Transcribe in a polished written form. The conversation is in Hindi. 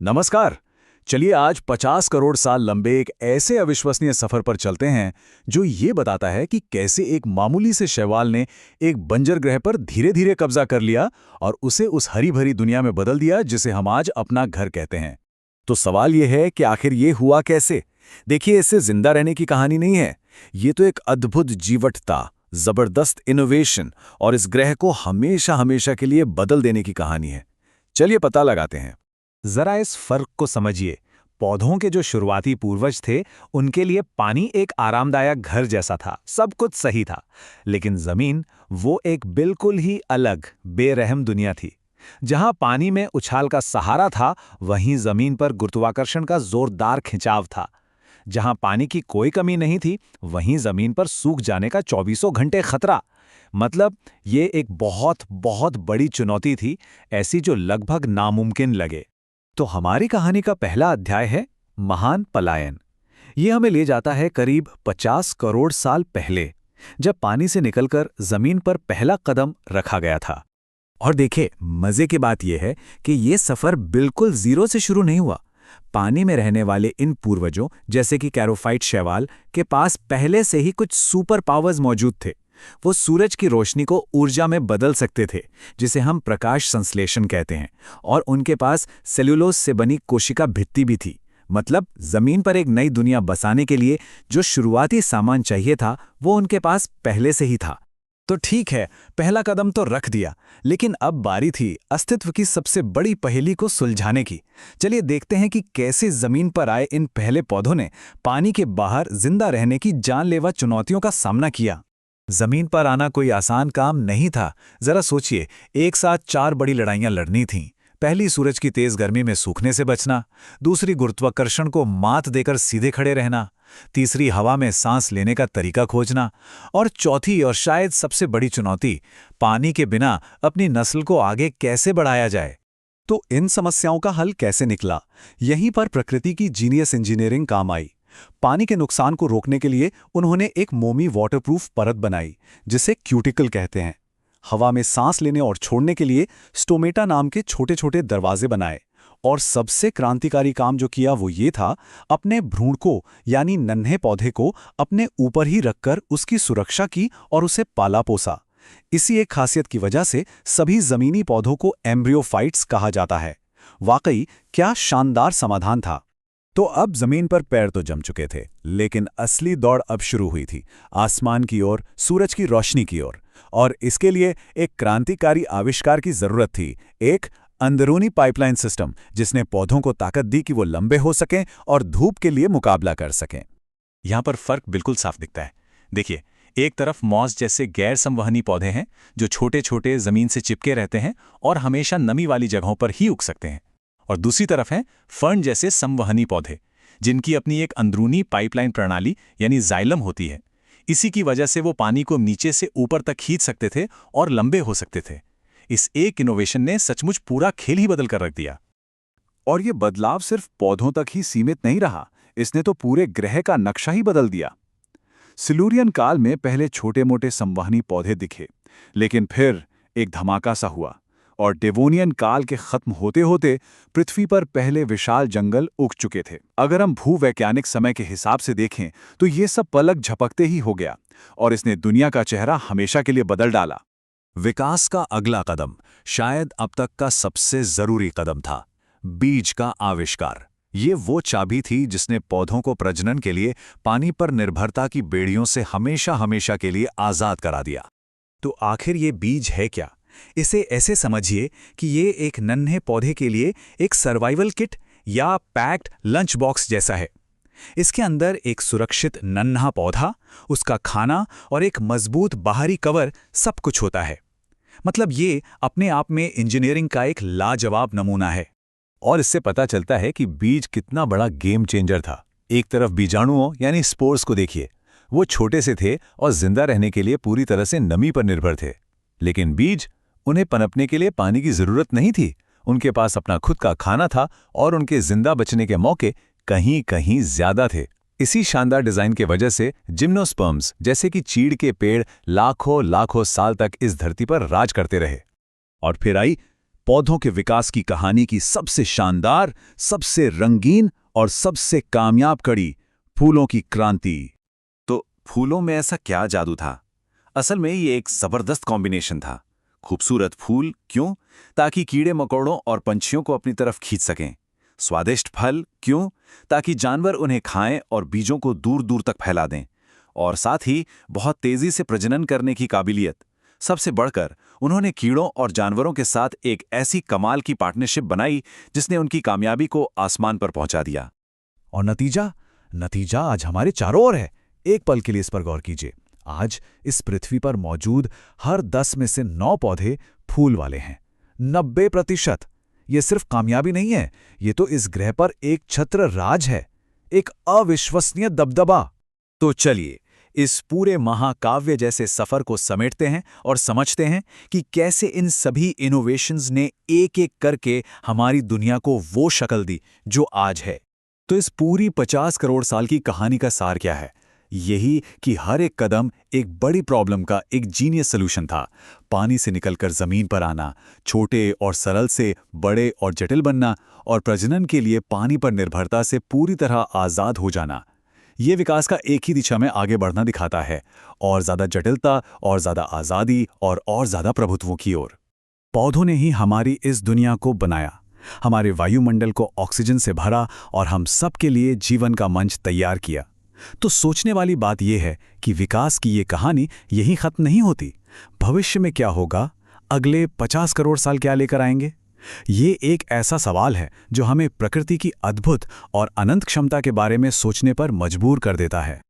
नमस्कार। चलिए आज 50 करोड़ साल लंबे एक ऐसे अविश्वसनीय सफर पर चलते हैं जो ये बताता है कि कैसे एक मामूली से शैवाल ने एक बंजर ग्रह पर धीरे धीरे कब्जा कर लिया और उसे उस हरी भरी दुनिया में बदल दिया जिसे हम आज अपना घर कहते हैं। तो सवाल ये है कि आखिर ये हुआ कैसे। देखिए, इससे जिंदा रहने की कहानी नहीं है, ये तो एक अद्भुत जीवटता, जबरदस्त इनोवेशन और इस ग्रह को हमेशा हमेशा के लिए बदल देने की कहानी है। चलिए पता लगाते हैं। जरा इस फर्क को समझिए। पौधों के जो शुरुआती पूर्वज थे, उनके लिए पानी एक आरामदायक घर जैसा था, सब कुछ सही था। लेकिन जमीन, वो एक बिल्कुल ही अलग, बेरहम दुनिया थी। जहां पानी में उछाल का सहारा था, वहीं जमीन पर गुरुत्वाकर्षण का जोरदार खिंचाव था। जहां पानी की कोई कमी नहीं थी, वहीं जमीन पर सूख जाने का 24 घंटे खतरा। मतलब ये एक बहुत बहुत बड़ी चुनौती थी, ऐसी जो लगभग नामुमकिन लगे। तो हमारी कहानी का पहला अध्याय है महान पलायन। ये हमें ले जाता है करीब 50 करोड़ साल पहले, जब पानी से निकलकर जमीन पर पहला कदम रखा गया था। और देखे, मजे की बात यह है कि ये सफर बिल्कुल जीरो से शुरू नहीं हुआ। पानी में रहने वाले इन पूर्वजों, जैसे कि कैरोफाइट शैवाल, के पास पहले से ही कुछ सुपर पावर्स मौजूद थे। वो सूरज की रोशनी को ऊर्जा में बदल सकते थे, जिसे हम प्रकाश संश्लेषण कहते हैं। और उनके पास सेल्यूलोज से बनी कोशिका भित्ति भी थी। मतलब जमीन पर एक नई दुनिया बसाने के लिए जो शुरुआती सामान चाहिए था, वो उनके पास पहले से ही था। तो ठीक है, पहला कदम तो रख दिया, लेकिन अब बारी थी अस्तित्व की सबसे बड़ी पहेली को सुलझाने की। चलिए देखते हैं कि कैसे जमीन पर आए इन पहले पौधों ने पानी के बाहर जिंदा रहने की जानलेवा चुनौतियों का सामना किया। जमीन पर आना कोई आसान काम नहीं था। जरा सोचिए, एक साथ 4 बड़ी लड़ाइयां लड़नी थीं। पहली, सूरज की तेज गर्मी में सूखने से बचना। दूसरी, गुरुत्वाकर्षण को मात देकर सीधे खड़े रहना। तीसरी, हवा में सांस लेने का तरीका खोजना। और चौथी और शायद सबसे बड़ी चुनौती, पानी के बिना अपनी नस्ल को आगे कैसे बढ़ाया जाए। तो इन समस्याओं का हल कैसे निकला? यहीं पर प्रकृति की जीनियस इंजीनियरिंग काम आई। पानी के नुकसान को रोकने के लिए उन्होंने एक मोमी वाटरप्रूफ परत बनाई, जिसे क्यूटिकल कहते हैं। हवा में सांस लेने और छोड़ने के लिए स्टोमेटा नाम के छोटे छोटे दरवाजे बनाए। और सबसे क्रांतिकारी काम जो किया वो ये था, अपने भ्रूण को यानी नन्हे पौधे को अपने ऊपर ही रखकर उसकी सुरक्षा की और उसे पाला पोसा। इसी एक खासियत की वजह से सभी जमीनी पौधों को एम्ब्रियोफाइट्स कहा जाता है। वाकई क्या शानदार समाधान था। तो अब जमीन पर पैर तो जम चुके थे, लेकिन असली दौड़ अब शुरू हुई थी, आसमान की ओर, सूरज की रोशनी की ओर। और इसके लिए एक क्रांतिकारी आविष्कार की जरूरत थी, एक अंदरूनी पाइपलाइन सिस्टम, जिसने पौधों को ताकत दी कि वो लंबे हो सकें और धूप के लिए मुकाबला कर सकें। यहां पर फर्क बिल्कुल साफ दिखता है। देखिए, एक तरफ मॉस जैसे गैर संवहनी पौधे हैं जो छोटे छोटे जमीन से चिपके रहते हैं और हमेशा नमी वाली जगहों पर ही उग सकते हैं। और दूसरी तरफ हैं फर्न जैसे संवहनी पौधे, जिनकी अपनी एक अंदरूनी पाइपलाइन प्रणाली यानी जाइलम होती है। इसी की वजह से वो पानी को नीचे से ऊपर तक खींच सकते थे और लंबे हो सकते थे। इस एक इनोवेशन ने सचमुच पूरा खेल ही बदल कर रख दिया। और ये बदलाव सिर्फ पौधों तक ही सीमित नहीं रहा, इसने तो पूरे ग्रह का नक्शा ही बदल दिया। सिलूरियन काल में पहले छोटे मोटे संवहनी पौधे दिखे, लेकिन फिर एक धमाका सा हुआ और डेवोनियन काल के खत्म होते होते पृथ्वी पर पहले विशाल जंगल उग चुके थे। अगर हम भूवैज्ञानिक समय के हिसाब से देखें तो ये सब पलक झपकते ही हो गया और इसने दुनिया का चेहरा हमेशा के लिए बदल डाला। विकास का अगला कदम शायद अब तक का सबसे जरूरी कदम था, बीज का आविष्कार। ये वो चाबी थी जिसने पौधों को प्रजनन के लिए पानी पर निर्भरता की बेड़ियों से हमेशा हमेशा के लिए आजाद करा दिया। तो आखिर ये बीज है क्या? इसे ऐसे समझिए कि ये एक नन्हे पौधे के लिए एक सर्वाइवल किट या पैक्ड लंच बॉक्स जैसा है। इसके अंदर एक सुरक्षित नन्हा पौधा, उसका खाना और एक मजबूत बाहरी कवर, सब कुछ होता है। मतलब ये अपने आप में इंजीनियरिंग का एक लाजवाब नमूना है। और इससे पता चलता है कि बीज कितना बड़ा गेम चेंजर था। एक तरफ बीजाणुओं यानी स्पोर्स को देखिए, वो छोटे से थे और जिंदा रहने के लिए पूरी तरह से नमी पर निर्भर थे। लेकिन बीज, उन्हें पनपने के लिए पानी की जरूरत नहीं थी। उनके पास अपना खुद का खाना था और उनके जिंदा बचने के मौके कहीं कहीं ज्यादा थे। इसी शानदार डिजाइन के वजह से जिम्नोस्पर्म्स जैसे कि चीड़ के पेड़ लाखों लाखों साल तक इस धरती पर राज करते रहे। और फिर आई पौधों के विकास की कहानी की सबसे शानदार, सबसे रंगीन और सबसे कामयाब कड़ी, फूलों की क्रांति। तो फूलों में ऐसा क्या जादू था? असल में ये एक जबरदस्त कॉम्बिनेशन था। खूबसूरत फूल क्यों? ताकि कीड़े मकोड़ों और पंछियों को अपनी तरफ खींच सकें। स्वादिष्ट फल क्यों? ताकि जानवर उन्हें खाएं और बीजों को दूर दूर तक फैला दें। और साथ ही बहुत तेजी से प्रजनन करने की काबिलियत। सबसे बढ़कर उन्होंने कीड़ों और जानवरों के साथ एक ऐसी कमाल की पार्टनरशिप बनाई जिसने उनकी कामयाबी को आसमान पर पहुंचा दिया। और नतीजा आज हमारे चारों ओर है। एक पल के लिए इस पर गौर कीजिए। आज इस पृथ्वी पर मौजूद हर 10 में से 9 पौधे फूल वाले हैं। 90%। ये सिर्फ कामयाबी नहीं है, ये तो इस ग्रह पर एक छत्र राज है, एक अविश्वसनीय दबदबा। तो चलिए इस पूरे महाकाव्य जैसे सफर को समेटते हैं और समझते हैं कि कैसे इन सभी इनोवेशंस ने एक एक करके हमारी दुनिया को वो शक्ल दी जो आज है। तो इस पूरी 50 करोड़ साल की कहानी का सार क्या है? यही कि हर एक कदम एक बड़ी प्रॉब्लम का एक जीनियस सॉल्यूशन था। पानी से निकलकर जमीन पर आना, छोटे और सरल से बड़े और जटिल बनना, और प्रजनन के लिए पानी पर निर्भरता से पूरी तरह आज़ाद हो जाना। ये विकास का एक ही दिशा में आगे बढ़ना दिखाता है, और ज़्यादा जटिलता, और ज़्यादा आज़ादी, और ज़्यादा प्रभुत्वों की ओर। पौधों ने ही हमारी इस दुनिया को बनाया, हमारे वायुमंडल को ऑक्सीजन से भरा और हम सब के लिए जीवन का मंच तैयार किया। तो सोचने वाली बात यह है कि विकास की ये कहानी यहीं खत्म नहीं होती। भविष्य में क्या होगा? अगले 50 करोड़ साल क्या लेकर आएंगे? ये एक ऐसा सवाल है जो हमें प्रकृति की अद्भुत और अनंत क्षमता के बारे में सोचने पर मजबूर कर देता है।